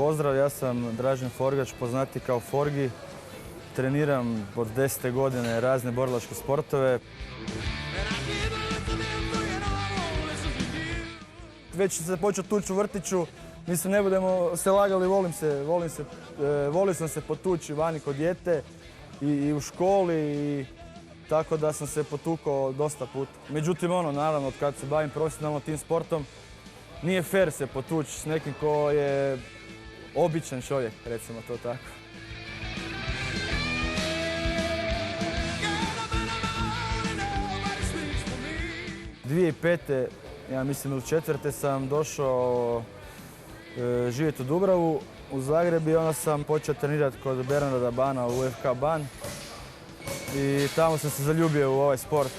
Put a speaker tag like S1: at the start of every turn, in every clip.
S1: pozdrav, ja sam Dražen Forgač, poznati kao Forgi. Treniram od 10. godine razne borilačke sportove. Već se počeo tući u vrtiću, mislim ne budemo se lagali, volio sam se potući vani kod dijete i u školi, i tako da sam se potukao dosta puta. Međutim, naravno, od kad se bavim profesionalno tim sportom, nije fair se potući s nekim ko je običan čovjek, recimo to tako. Dvije 2005. ja mislim ili 2004. sam došao živjeti u Dubravu, u Zagreb, i onda sam počeo trenirati kod Bernarda Bana u UFK Ban. I tamo sam se zaljubio u ovaj sport,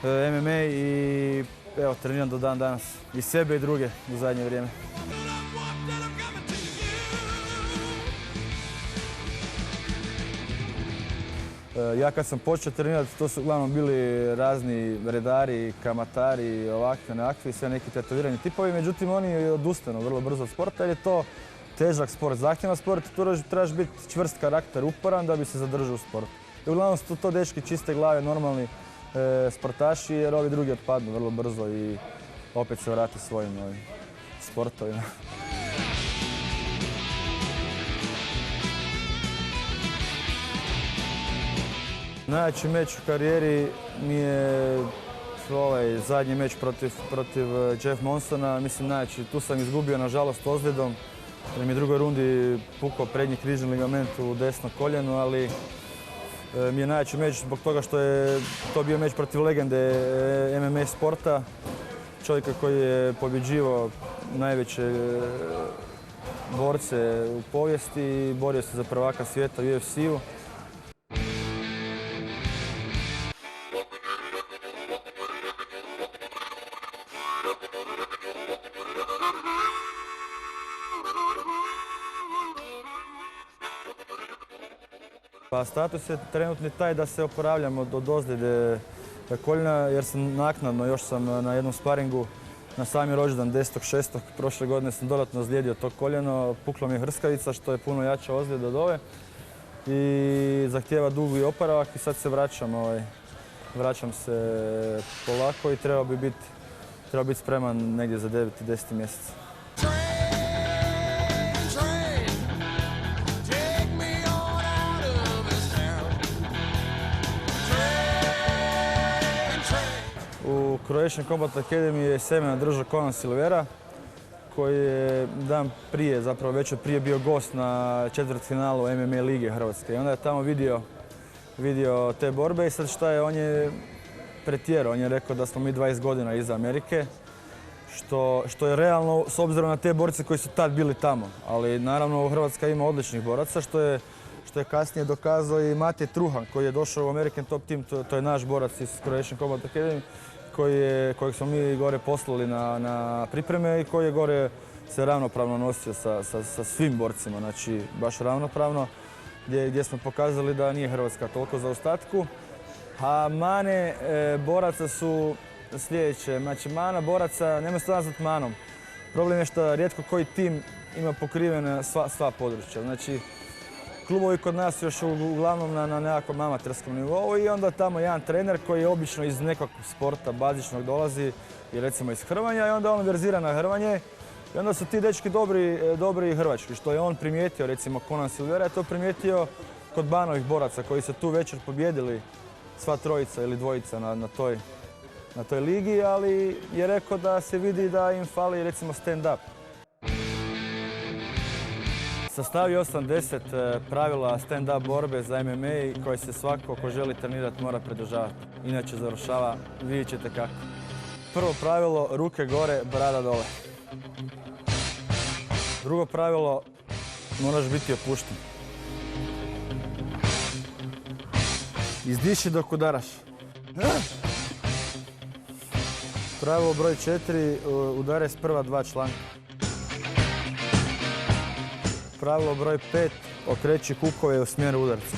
S1: MMA, i evo, treniram do dan danas. I sebe i druge u zadnje vrijeme. Ja kad sam počeo trenirati, to su uglavnom bili razni redari, kamatari, ovakvi, onakvi, sve neki tetovirani tipovi. Međutim, oni odustanu vrlo brzo od sporta jer je to težak sport, zahtjevan sport. Tu trebaš biti čvrst karakter, uporan da bi se zadržao u sportu. I uglavnom su to dečki čiste glave, normalni sportaši, jer ovi drugi otpadnu vrlo brzo i opet se vrati svojim sportovima. Najjači meč u karijeri mi je ovaj zadnji meč protiv Jeff Monsona. Mislim, najjači. Tu sam izgubio, nažalost, ozljedom, jer mi je u drugoj rundi pukao prednji križni ligament u desno koljeno, ali mi je najjači meč zbog toga što je to bio meč protiv legende MMA sporta, čovjeka koji je pobjeđivao najveće borce u povijesti i borio se za prvaka svijeta u UFC-u. Pa status je trenutni taj da se oporavljam od ozljede koljena, jer sam naknadno, još sam na jednom sparingu na sami rođendan 10.6. prošle godine sam dodatno ozlijedio to koljeno, puklo mi je hrskavica što je puno jača ozljeda od ove i zahtijeva dugi oporavak i sad se vraćam se polako i treba biti spreman negdje za 9. i 10. mjesec. U Croatian Combat Academy je semena držao Conan Silvera, koji je dan prije, zapravo večer prije bio gost na četvrtfinalu MMA lige Hrvatske. I onda je tamo vidio te borbe i sad šta je, on je pretjerao. On je rekao da smo mi 20 godina iza Amerike, što je realno s obzirom na te borce koji su tad bili tamo. Ali naravno Hrvatska ima odličnih boraca, što je kasnije dokazao i Matej Truhan, koji je došao u American Top Team, to je naš borac iz Croatian Combat Academy, kojeg smo mi gore poslali na pripreme i koji je gore se ravnopravno nosio sa svim borcima, znači baš ravnopravno, gdje smo pokazali da nije Hrvatska toliko za ostatku. A mane boraca su sljedeće, znači mana boraca, nemoj se to nazvati manom. Problem je što rijetko koji tim ima pokrivene sva područja. Znači, klubovi kod nas još uglavnom na nekakvom amaterskom nivou i onda tamo jedan trener koji je obično iz nekog sporta bazičnog dolazi i recimo iz hrvanja i onda on verzira na hrvanje i onda su ti dečki dobri hrvački, što je on primijetio, recimo Conan Silvera je to primijetio kod Banovih boraca koji su tu večer pobjedili sva trojica ili dvojica na toj ligi, ali je rekao da se vidi da im fali recimo stand-up. Sastavio 80 pravila stand-up borbe za MMA koje se svako ko želi trenirati mora pridržavati. Inače završava, vidjet ćete kako. Prvo pravilo, ruke gore, brada dole. Drugo pravilo, moraš biti opušten. Izdiši dok udaraš. Pravilo broj 4, udaraj s prva 2 članka. Pravilo broj 5, okreći kukove u smjeru udarca.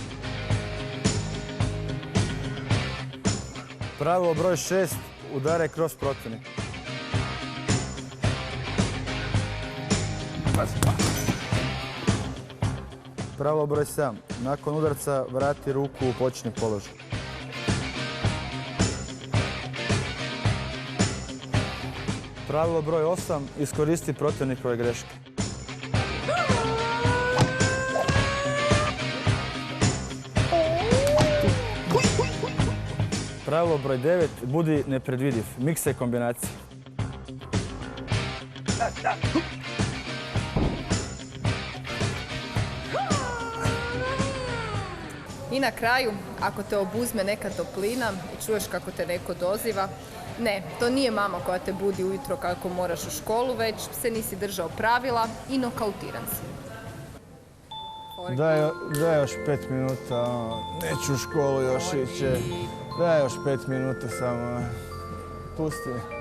S1: Pravilo broj 6, udaraj kroz protivnika. Pravilo broj 7. Nakon udarca vrati ruku u početni položaj. Pravilo broj 8. Iskoristi protivnikove greške. Pravilo broj 9. Budi nepredvidiv. Miksaj kombinacije.
S2: I na kraju, ako te obuzme neka toplina i čuješ kako te neko doziva, ne, to nije mama koja te budi ujutro kako moraš u školu, već se nisi držao pravila i nokautiran si.
S3: Daj još 5 minuta, neću u školu još ići. Daj još 5 minuta samo, pusti.